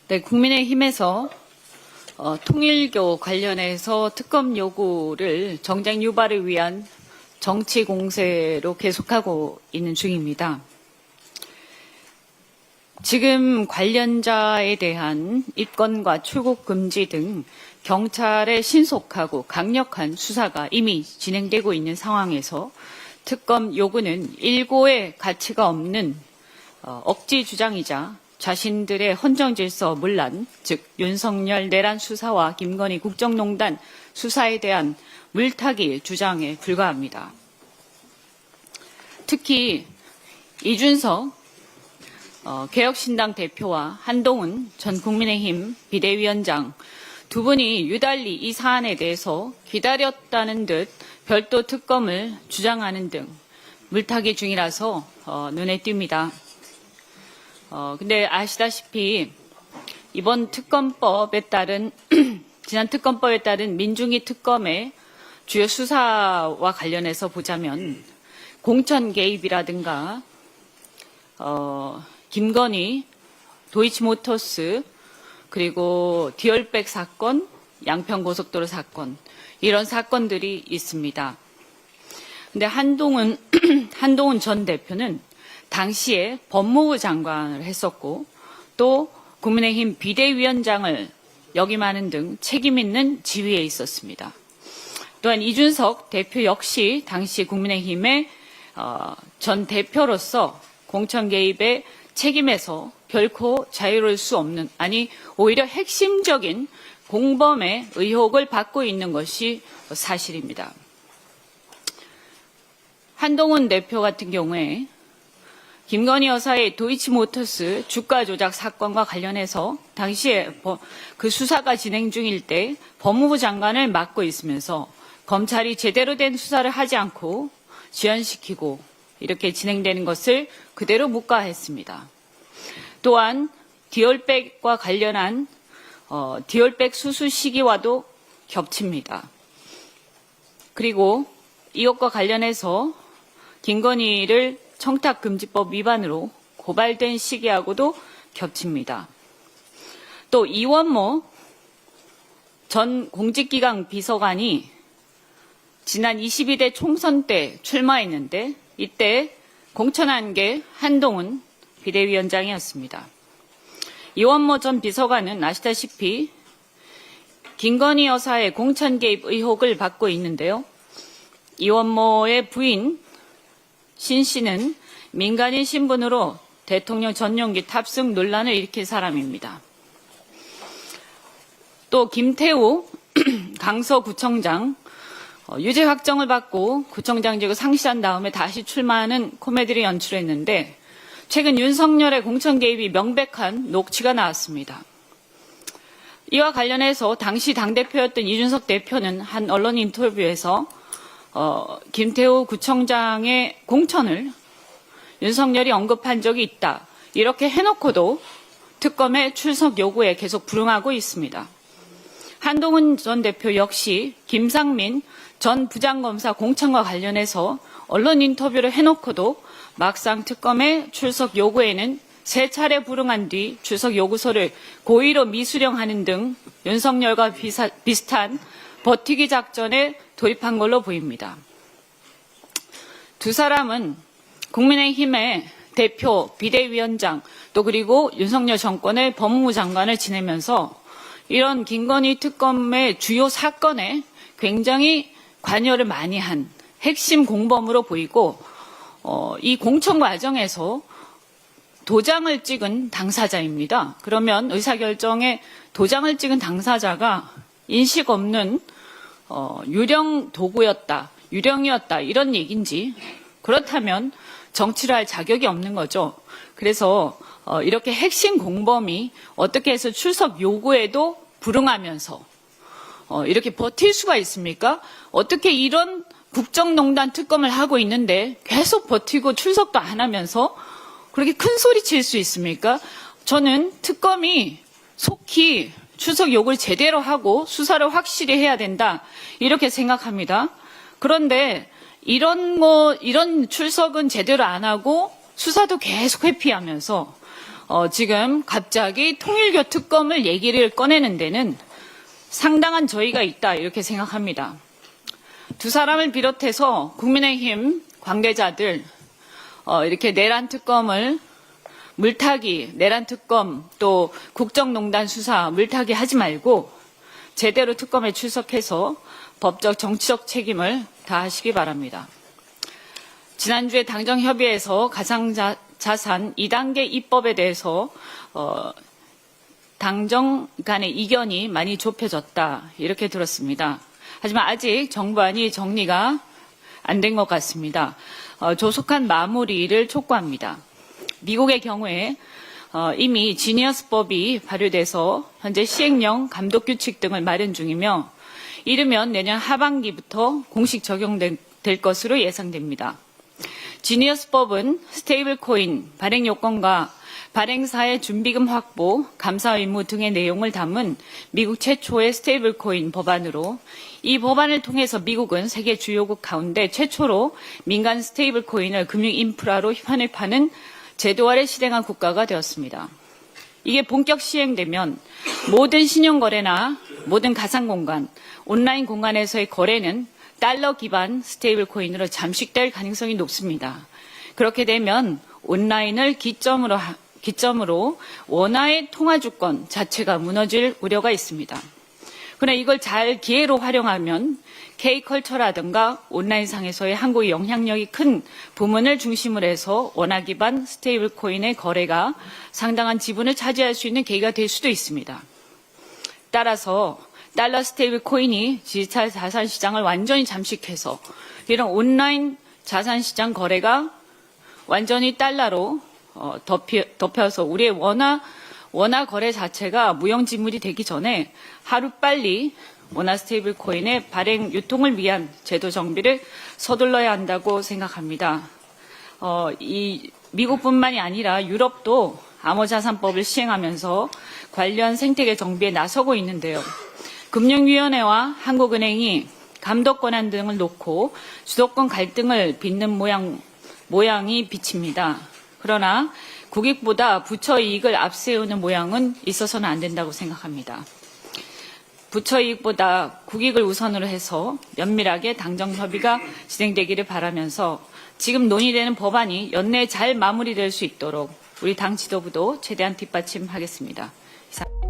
네, 국민의힘에서 통일교 관련해서 특검 요구를 정쟁 유발을 위한 정치 공세로 계속하고 있는 중입니다. 지금 관련자에 대한 입건과 출국 금지 등 경찰의 신속하고 강력한 수사가 이미 진행되고 있는 상황에서 특검 요구는 일고의 가치가 없는 억지 주장이자 자신들의 헌정질서 문란, 즉 윤석열 내란 수사와 김건희 국정농단 수사에 대한 물타기 주장에 불과합니다. 특히 이준석 개혁신당 대표와 한동훈 전 국민의힘 비대위원장 두 분이 유달리 이 사안에 대해서 기다렸다는 듯 별도 특검을 주장하는 등 물타기 중이라서 눈에 띕니다. 근데 아시다시피 이번 특검법에 따른 지난 특검법에 따른 민중위 특검의 주요 수사와 관련해서 보자면 공천 개입이라든가 김건희, 도이치모터스 그리고 디올백 사건, 양평고속도로 사건 이런 사건들이 있습니다. 근데 한동훈 전 대표는 당시에 법무부 장관을 했었고 또 국민의힘 비대위원장을 역임하는 등 책임 있는 지위에 있었습니다. 또한 이준석 대표 역시 당시 국민의힘의 전 대표로서 공천 개입의 책임에서 결코 자유로울 수 없는, 아니 오히려 핵심적인 공범의 의혹을 받고 있는 것이 사실입니다. 한동훈 대표 같은 경우에 김건희 여사의 도이치모터스 주가 조작 사건과 관련해서 당시에 그 수사가 진행 중일 때 법무부 장관을 맡고 있으면서 검찰이 제대로 된 수사를 하지 않고 지연시키고 이렇게 진행되는 것을 그대로 묵과했습니다. 또한 디올백과 관련한 디올백 수수 시기와도 겹칩니다. 그리고 이것과 관련해서 김건희를 청탁금지법 위반으로 고발된 시기하고도 겹칩니다. 또 이원모 전 공직기강 비서관이 지난 22대 총선 때 출마했는데 이때 공천한 게 한동훈 비대위원장이었습니다. 이원모 전 비서관은 아시다시피 김건희 여사의 공천 개입 의혹을 받고 있는데요. 이원모의 부인 신 씨는 민간인 신분으로 대통령 전용기 탑승 논란을 일으킨 사람입니다. 또 김태우 강서구청장 유죄 확정을 받고 구청장직을 상실한 다음에 다시 출마하는 코미디를 연출했는데 최근 윤석열의 공천 개입이 명백한 녹취가 나왔습니다. 이와 관련해서 당시 당대표였던 이준석 대표는 한 언론 인터뷰에서 김태우 구청장의 공천을 윤석열이 언급한 적이 있다. 이렇게 해놓고도 특검의 출석 요구에 계속 불응하고 있습니다. 한동훈 전 대표 역시 김상민 전 부장검사 공천과 관련해서 언론 인터뷰를 해놓고도 막상 특검의 출석 요구에는 3차례 불응한 뒤 출석 요구서를 고의로 미수령하는 등 윤석열과 비슷한 버티기 작전에 돌입한 걸로 보입니다. 두 사람은 국민의힘의 대표, 비대위원장, 또 그리고 윤석열 정권의 법무부 장관을 지내면서 이런 김건희 특검의 주요 사건에 굉장히 관여를 많이 한 핵심 공범으로 보이고 이 공천 과정에서 도장을 찍은 당사자입니다. 그러면 의사결정에 도장을 찍은 당사자가 인식 없는 유령 도구였다, 유령이었다 이런 얘기인지 그렇다면 정치를 할 자격이 없는 거죠. 그래서 이렇게 핵심 공범이 어떻게 해서 출석 요구에도 불응하면서 이렇게 버틸 수가 있습니까? 어떻게 이런 국정농단 특검을 하고 있는데 계속 버티고 출석도 안 하면서 그렇게 큰 소리 칠 수 있습니까? 저는 특검이 속히 출석 요구를 제대로 하고 수사를 확실히 해야 된다 이렇게 생각합니다. 그런데 이런 출석은 제대로 안 하고 수사도 계속 회피하면서 지금 갑자기 통일교 특검을 얘기를 꺼내는 데는 상당한 저의가 있다 이렇게 생각합니다. 두 사람을 비롯해서 국민의힘 관계자들 이렇게 내란 특검을 물타기, 내란 특검 또 국정농단 수사 물타기 하지 말고 제대로 특검에 출석해서 법적 정치적 책임을 다하시기 바랍니다. 지난주에 당정협의회에서 가상자산 2단계 입법에 대해서 당정 간의 이견이 많이 좁혀졌다 이렇게 들었습니다. 하지만 아직 정부안이 정리가 안 된 것 같습니다. 조속한 마무리를 촉구합니다. 미국의 경우에 이미 지니어스법이 발효돼서 현재 시행령 감독규칙 등을 마련 중이며 이르면 내년 하반기부터 공식 적용될 것으로 예상됩니다. 지니어스법은 스테이블 코인 발행 요건과 발행사의 준비금 확보, 감사 의무 등의 내용을 담은 미국 최초의 스테이블 코인 법안으로 이 법안을 통해서 미국은 세계 주요국 가운데 최초로 민간 스테이블 코인을 금융 인프라로 환입하는 제도화를 실행한 국가가 되었습니다. 이게 본격 시행되면 모든 신용거래나 모든 가상공간, 온라인 공간에서의 거래는 달러 기반 스테이블 코인으로 잠식될 가능성이 높습니다. 그렇게 되면 온라인을 기점으로 원화의 통화 주권 자체가 무너질 우려가 있습니다. 그러나 이걸 잘 기회로 활용하면 K컬처라든가 온라인상에서의 한국의 영향력이 큰 부문을 중심으로 해서 원화 기반 스테이블 코인의 거래가 상당한 지분을 차지할 수 있는 계기가 될 수도 있습니다. 따라서 달러 스테이블 코인이 디지털 자산 시장을 완전히 잠식해서 이런 온라인 자산 시장 거래가 완전히 달러로 덮여서 우리의 원화 거래 자체가 무용지물이 되기 전에 하루빨리 원화 스테이블 코인의 발행 유통을 위한 제도 정비를 서둘러야 한다고 생각합니다. 이 미국뿐만이 아니라 유럽도 암호자산법을 시행하면서 관련 생태계 정비에 나서고 있는데요. 금융위원회와 한국은행이 감독 권한 등을 놓고 주도권 갈등을 빚는 모양이 비칩니다. 그러나 국익보다 부처 이익을 앞세우는 모양은 있어서는 안 된다고 생각합니다. 부처 이익보다 국익을 우선으로 해서 면밀하게 당정 협의가 진행되기를 바라면서 지금 논의되는 법안이 연내에 잘 마무리될 수 있도록 우리 당 지도부도 최대한 뒷받침하겠습니다. 이상.